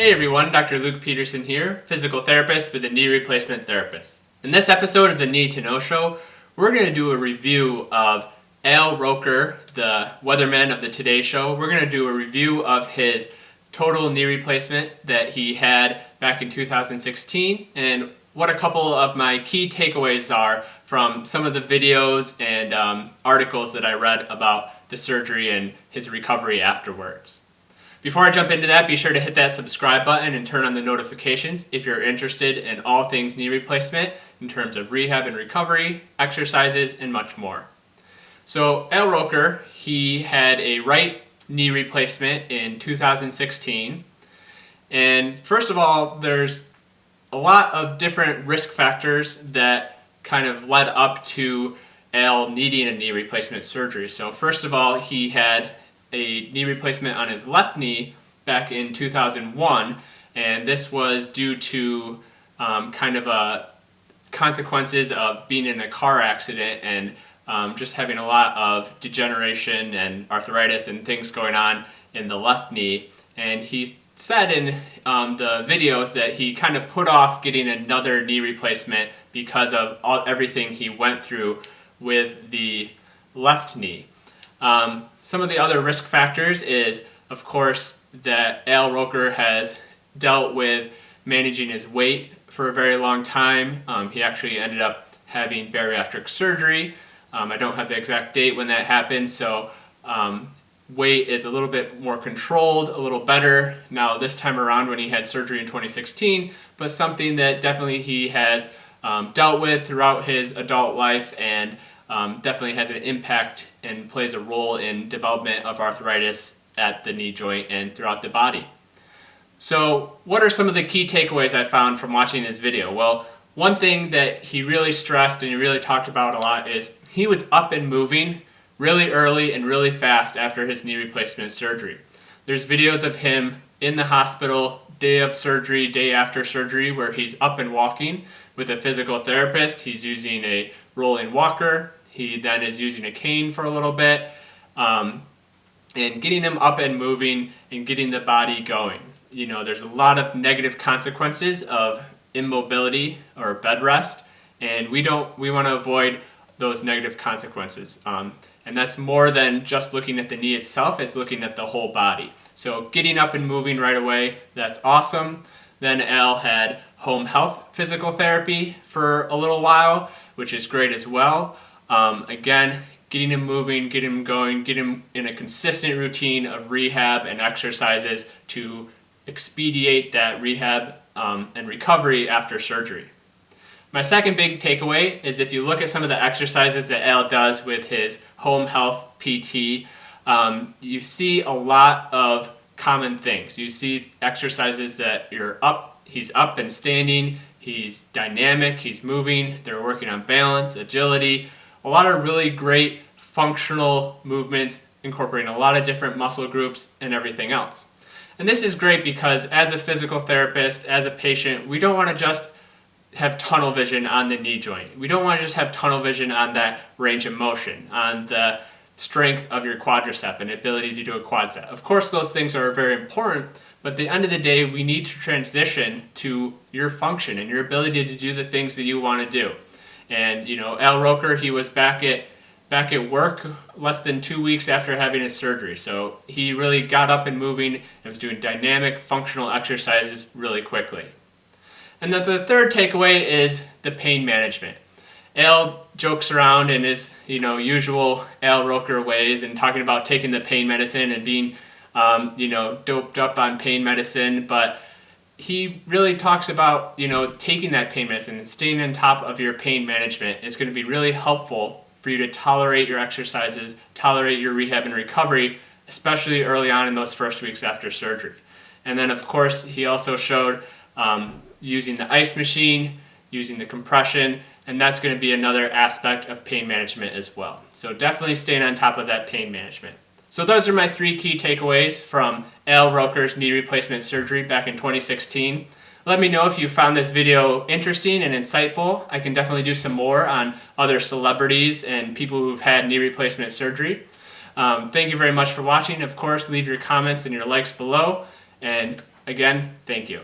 Hey everyone, Dr. Luke Peterson here, physical therapist with a knee replacement therapist. In this episode of the Knee to Know Show, we're going to do a review of Al Roker, the Weatherman of the Today Show. We're going to do a review of his total knee replacement that he had back in 2016 and what a couple of my key takeaways are from some of the videos and articles that I read about the surgery and his recovery afterwards. Before I jump into that, be sure to hit that subscribe button and turn on the notifications if you're interested in all things knee replacement in terms of rehab and recovery, exercises, and much more. So Al Roker, he had a right knee replacement in 2016. And first of all, there's a lot of different risk factors that kind of led up to Al needing a knee replacement surgery. So first of all, he had a knee replacement on his left knee back in 2001, and this was due to consequences of being in a car accident and just having a lot of degeneration and arthritis and things going on in the left knee. And he said in the videos that he kind of put off getting another knee replacement because of everything he went through with the left knee. Some of the other risk factors is, of course, that Al Roker has dealt with managing his weight for a very long time. He actually ended up having bariatric surgery. I don't have the exact date when that happened, so weight is a little bit more controlled, a little better now this time around when he had surgery in 2016, but something that definitely he has dealt with throughout his adult life and definitely has an impact and plays a role in development of arthritis at the knee joint and throughout the body. So what are some of the key takeaways I found from watching this video? Well, one thing that he really stressed and he really talked about a lot is he was up and moving really early and really fast after his knee replacement surgery. There's videos of him in the hospital, day of surgery, day after surgery, where he's up and walking with a physical therapist. He's using a rolling walker. He then is using a cane for a little bit, and getting him up and moving and getting the body going. You know, there's a lot of negative consequences of immobility or bed rest, and we want to avoid those negative consequences. And that's more than just looking at the knee itself, it's looking at the whole body. So getting up and moving right away, that's awesome. Then Al had home health physical therapy for a little while, which is great as well. Again, getting him moving, getting him going, get him in a consistent routine of rehab and exercises to expedite that rehab and recovery after surgery. My second big takeaway is if you look at some of the exercises that Al does with his home health PT, you see a lot of common things. You see exercises that he's up and standing, he's dynamic, he's moving, they're working on balance, agility, a lot of really great functional movements incorporating a lot of different muscle groups and everything else. And this is great because as a physical therapist, as a patient, we don't want to just have tunnel vision on the knee joint. We don't want to just have tunnel vision on that range of motion, on the strength of your quadricep and ability to do a quad set. Of course, those things are very important, but at the end of the day, we need to transition to your function and your ability to do the things that you want to do. And you know, Al Roker, he was back at work less than 2 weeks after having his surgery. So he really got up and moving and was doing dynamic, functional exercises really quickly. And then the third takeaway is the pain management. Al jokes around in his usual Al Roker ways and talking about taking the pain medicine and being doped up on pain medicine, but he really talks about taking that pain medicine and staying on top of your pain management is going to be really helpful for you to tolerate your exercises, tolerate your rehab and recovery, especially early on in those first weeks after surgery. And then of course he also showed using the ice machine, using the compression, and that's going to be another aspect of pain management as well. So definitely staying on top of that pain management. So those are my three key takeaways from Al Roker's knee replacement surgery back in 2016. Let me know if you found this video interesting and insightful. I can definitely do some more on other celebrities and people who've had knee replacement surgery. Thank you very much for watching. Of course, leave your comments and your likes below, and Again, thank you.